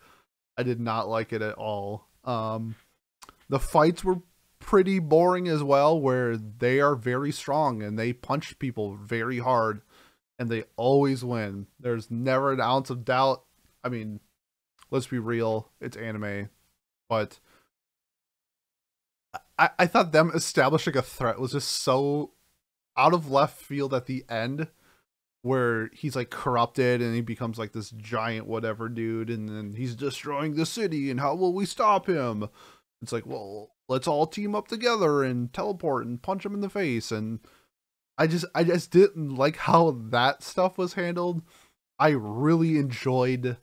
S1: I did not like it at all. The fights were pretty boring as well, where they are very strong and they punch people very hard and they always win. There's never an ounce of doubt. I mean, let's be real, it's anime, but I thought them establishing a threat was just so out of left field at the end, where he's like corrupted and he becomes like this giant whatever dude, and then he's destroying the city, and how will we stop him? It's like, well, let's all team up together and teleport and punch him in the face. And I just didn't like how that stuff was handled. I really enjoyed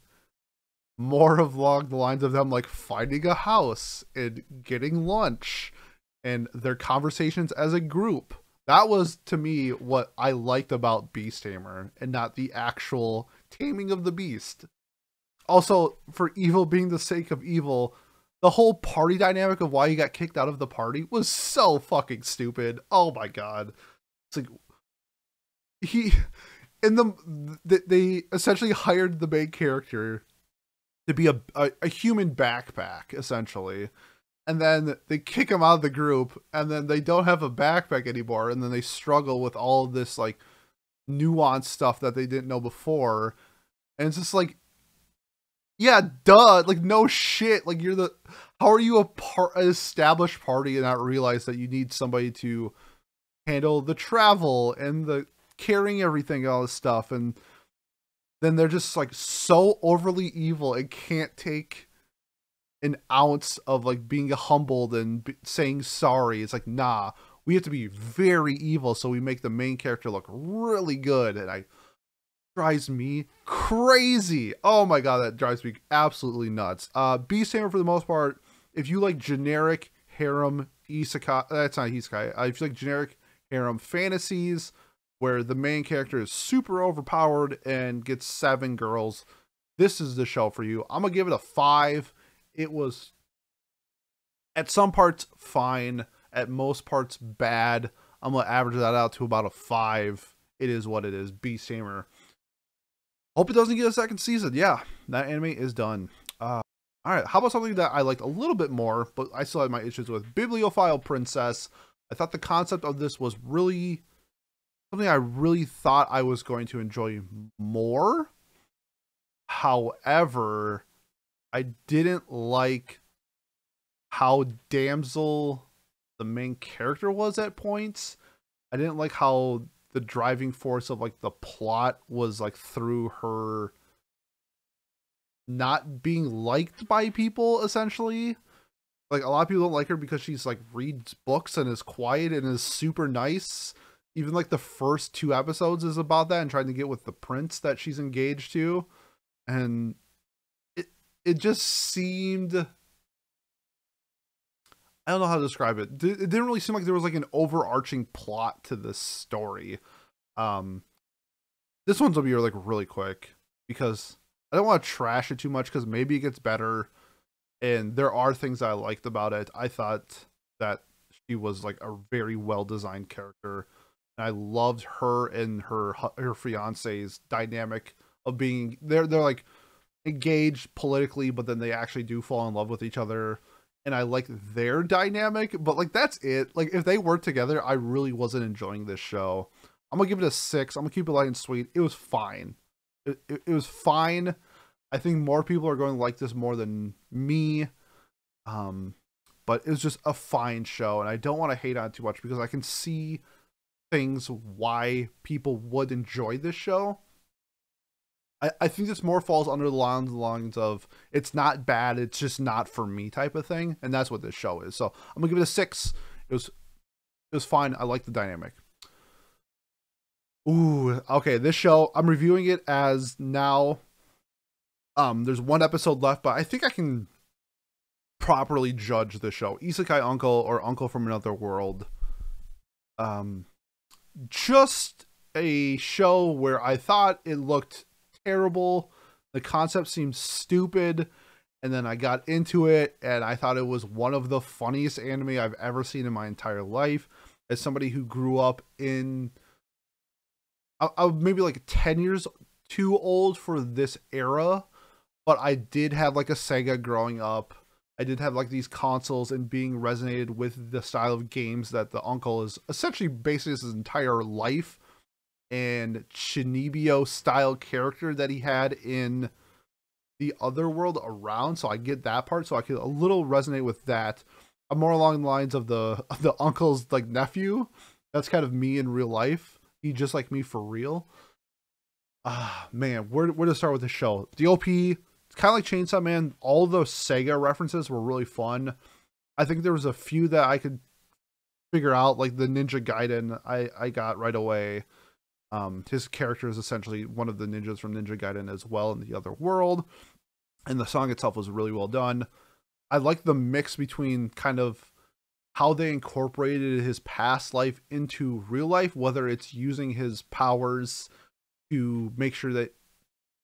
S1: more of along the lines of them like finding a house and getting lunch and their conversations as a group. That was, to me, what I liked about Beast Tamer, and not the actual taming of the beast. Also, for evil being the sake of evil, the whole party dynamic of why he got kicked out of the party was so fucking stupid. Oh my god. It's like, they essentially hired the main character to be a human backpack, essentially. And then they kick him out of the group, and then they don't have a backpack anymore, and then they struggle with all of this like nuanced stuff that they didn't know before. And it's just like, yeah, duh, like no shit. Like, how are you an established party and not realize that you need somebody to handle the travel and the carrying everything and all this stuff? And then they're just like so overly evil and can't take an ounce of like being humbled and saying sorry. It's like, nah, we have to be very evil so we make the main character look really good. And drives me crazy. Oh my god, that drives me absolutely nuts. Beast Tamer, for the most part, if you like generic harem isekai, that's not isekai, if you like generic harem fantasies where the main character is super overpowered and gets 7 girls, this is the show for you. I'm gonna give it a 5. It was at some parts fine, at most parts bad. I'm gonna average that out to about a 5. It is what it is. Beast Tamer. Hope it doesn't get a second season. Yeah, that anime is done. All right, how about something that I liked a little bit more, but I still had my issues with? Bibliophile Princess. I thought the concept of this was really something I really thought I was going to enjoy more. However, I didn't like how damsel the main character was at points. I didn't like how the driving force of like the plot was like through her not being liked by people, essentially. Like, a lot of people don't like her because she's like reads books and is quiet and is super nice. Even like the first 2 episodes is about that and trying to get with the prince that she's engaged to. And it just seemed, I don't know how to describe it. It didn't really seem like there was like an overarching plot to this story. This one's gonna be like really quick because I don't want to trash it too much, because maybe it gets better. And there are things I liked about it. I thought that she was like a very well designed character. And I loved her and her fiance's dynamic of being they're like engaged politically, but then they actually do fall in love with each other. And I like their dynamic, but like that's it. Like, if they work together, I really wasn't enjoying this show. I'm gonna give it a 6. I'm gonna keep it light and sweet. It was fine. It was fine. I think more people are going to like this more than me. But it was just a fine show, and I don't want to hate on it too much because I can see things why people would enjoy this show. I think this more falls under the lines of it's not bad, it's just not for me type of thing, and that's what this show is. So I'm gonna give it a 6. It was fine. I like the dynamic. Ooh, okay. This show, I'm reviewing it as now. There's one episode left, but I think I can properly judge the show. Isekai Uncle, or Uncle from Another World. Just a show where I thought it looked terrible. The concept seemed stupid, and then I got into it, and I thought it was one of the funniest anime I've ever seen in my entire life. As somebody who grew up in, I was maybe like 10 years too old for this era, but I did have like a Sega growing up. I did have like these consoles and being resonated with the style of games that the uncle is essentially basing his entire life and Shinibio style character that he had in the other world around. So I get that part. So I could a little resonate with that. I'm more along the lines of the uncle's like nephew. That's kind of me in real life. He just like me for real. Ah, man, where to start with the show? The OP, it's kind of like Chainsaw Man. All those Sega references were really fun. I think there was a few that I could figure out, like the Ninja Gaiden I got right away. His character is essentially one of the ninjas from Ninja Gaiden as well in the other world. And the song itself was really well done. I like the mix between kind of how they incorporated his past life into real life, whether it's using his powers to make sure that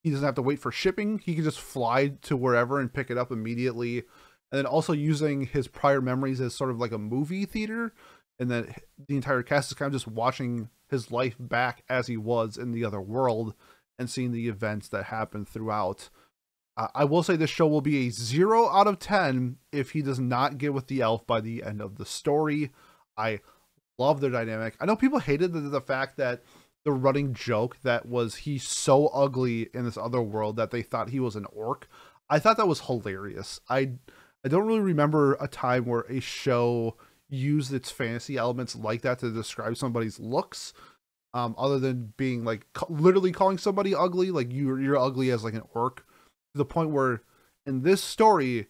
S1: he doesn't have to wait for shipping. He can just fly to wherever and pick it up immediately. And then also using his prior memories as sort of like a movie theater. And then the entire cast is kind of just watching his life back as he was in the other world and seeing the events that happened throughout. I will say this show will be a 0 out of 10 if he does not get with the elf by the end of the story. I love their dynamic. I know people hated the fact that the running joke that was he's so ugly in this other world that they thought he was an orc. I thought that was hilarious. I don't really remember a time where a show used its fantasy elements like that to describe somebody's looks, other than being like literally calling somebody ugly, like you're ugly as like an orc, to the point where in this story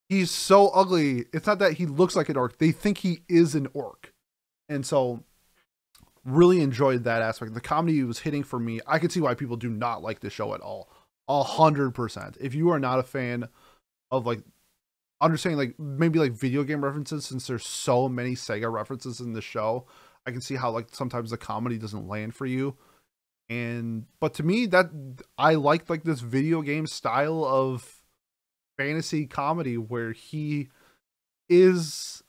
S1: he's so ugly it's not that he looks like an orc, they think he is an orc. And so really enjoyed that aspect. The comedy was hitting for me. I can see why people do not like this show at all. 100%. If you are not a fan of like understanding like maybe like video game references, since there's so many Sega references in the show, I can see how like sometimes the comedy doesn't land for you. But to me, that I like this video game style of fantasy comedy where he is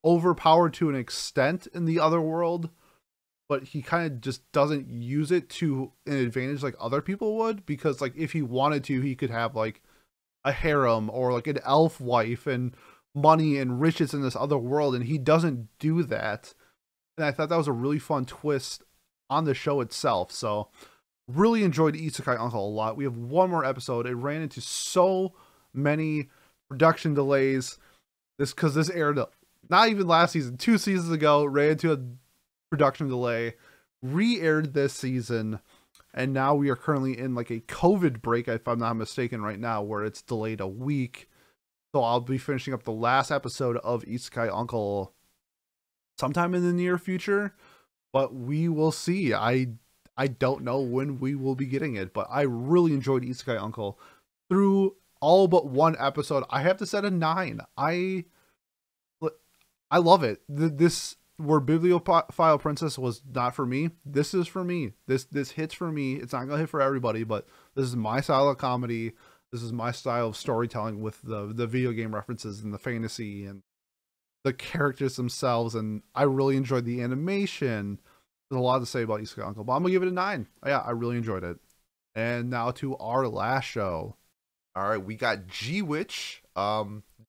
S1: overpowered to an extent in the other world, but he kind of just doesn't use it to an advantage like other people would, because like if he wanted to, he could have like a harem or like an elf wife and money and riches in this other world, and he doesn't do that. And I thought that was a really fun twist on the show itself. So really enjoyed Isekai Uncle a lot. We have one more episode. It ran into so many production delays. Because this aired not even last season, 2 seasons ago, ran into a production delay, re-aired this season, and now we are currently in like a COVID break, if I'm not mistaken, right now, where it's delayed a week. So I'll be finishing up the last episode of Isekai Uncle sometime in the near future, but we will see. I don't know when we will be getting it, but I really enjoyed Isekai Uncle through all but one episode. I have to set a 9. I love it. This where Bibliophile Princess was not for me, this is for me. This hits for me. It's not gonna hit for everybody, but this is my style of comedy. This is my style of storytelling with the video game references and the fantasy and the characters themselves, and I really enjoyed the animation. There's a lot to say about Isekai Uncle, but I'm gonna give it a 9. Yeah, I really enjoyed it. And now to our last show. All right, we got G-Witch.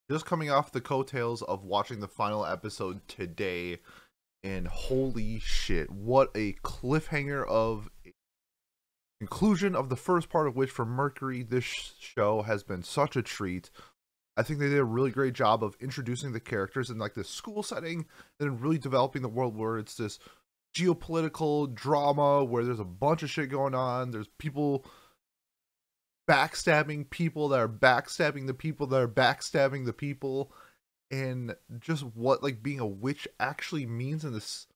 S1: Just coming off the coattails of watching the final episode today, and holy shit, what a cliffhanger of a conclusion of the first part of which for Mercury. This show has been such a treat. I think they did a really great job of introducing the characters in like this school setting and really developing the world where it's this geopolitical drama where there's a bunch of shit going on. There's people backstabbing people that are backstabbing the people that are backstabbing the people, and just what like being a witch actually means in this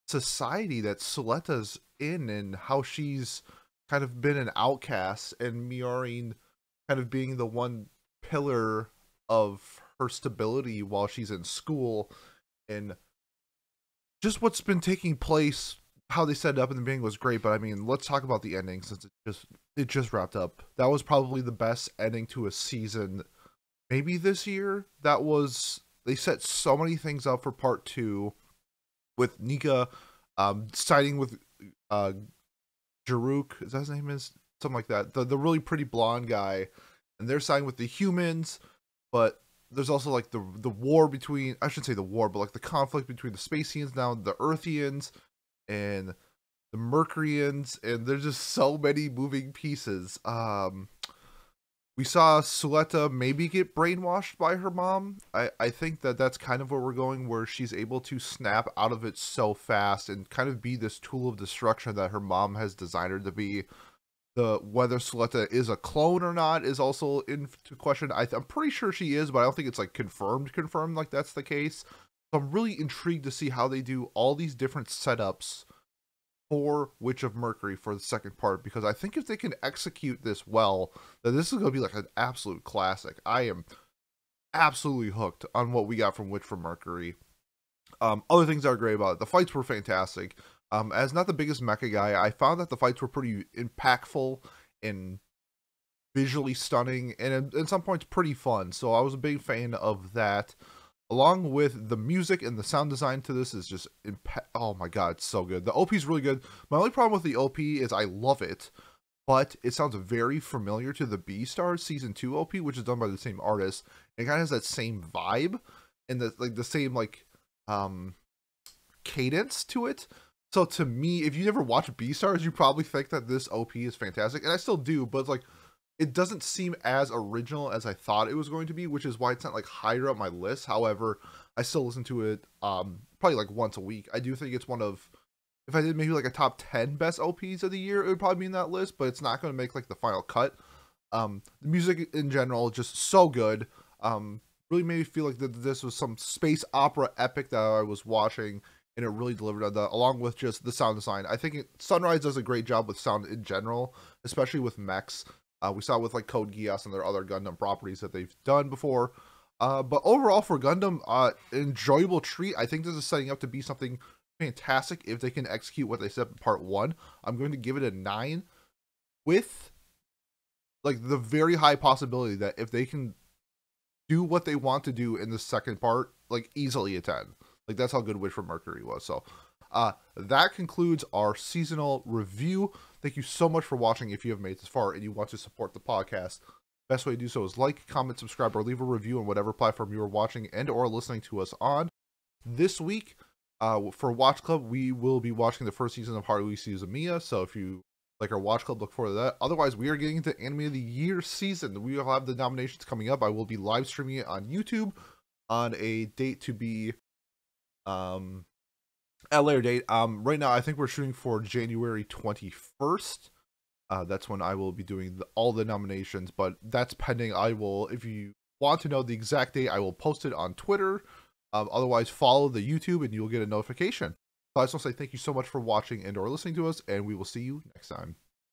S1: society that Soleta's in, and how she's kind of been an outcast, and Miorin kind of being the one pillar of her stability while she's in school, and just what's been taking place. How they set it up in the beginning was great, but I mean, let's talk about the ending since it just wrapped up. That was probably the best ending to a season, maybe this year. That was, they set so many things up for part 2 with Nika siding with Jaruk, is that his name, is something like that, the really pretty blonde guy, and they're siding with the humans. But there's also like the war between, I shouldn't say the war, but like the conflict between the Spacians now, the Earthians, and the Mercuryans, and there's just so many moving pieces. We saw Suletta maybe get brainwashed by her mom. I think that that's kind of where we're going, where she's able to snap out of it so fast and kind of be this tool of destruction that her mom has designed her to be. Whether Suletta is a clone or not is also into question. I'm pretty sure she is, but I don't think it's like confirmed like that's the case. So I'm really intrigued to see how they do all these different setups for Witch of Mercury for the second part, because I think if they can execute this well, then this is going to be like an absolute classic. I am absolutely hooked on what we got from Witch from Mercury. Other things that are great about it, the fights were fantastic. As not the biggest mecha guy, I found that the fights were pretty impactful and visually stunning, and at some points pretty fun. So I was a big fan of that. Along with the music and the sound design to this is just, oh my god, it's so good. The OP is really good. My only problem with the OP is I love it, but it sounds very familiar to the Beastars Season 2 OP, which is done by the same artist. It kind of has that same vibe and the same like cadence to it. So to me, if you never watch Beastars, you probably think that this OP is fantastic, and I still do, but it's like, it doesn't seem as original as I thought it was going to be, which is why it's not like higher up my list. However, I still listen to it probably like once a week. I do think it's one of, if I did maybe like a top 10 best OPs of the year, it would probably be in that list, but it's not going to make like the final cut. The music in general, just so good. Really made me feel like this was some space opera epic that I was watching, and it really delivered on that, along with just the sound design. I think Sunrise does a great job with sound in general, especially with mechs. We saw it with like Code Geass and their other Gundam properties that they've done before. But overall for Gundam, enjoyable treat. I think this is setting up to be something fantastic if they can execute what they said in part 1. I'm going to give it a 9, with like the very high possibility that if they can do what they want to do in the second part, like easily a 10. Like that's how good Witch from Mercury was. So that concludes our seasonal review. Thank you so much for watching. If you have made this far and you want to support the podcast, best way to do so is like, comment, subscribe, or leave a review on whatever platform you are watching and or listening to us on. This week, for Watch Club, we will be watching the first season of Haruhi Suzumiya. So if you like our Watch Club, look forward to that. Otherwise, we are getting into Anime of the Year season. We will have the nominations coming up. I will be live streaming it on YouTube on a date to be at a later date. Right now I think we're shooting for January 21st. That's when I will be doing all the nominations, but that's pending. If you want to know the exact date, I will post it on Twitter. Otherwise, follow the YouTube and you'll get a notification. So I just want to say thank you so much for watching and or listening to us, and we will see you next time.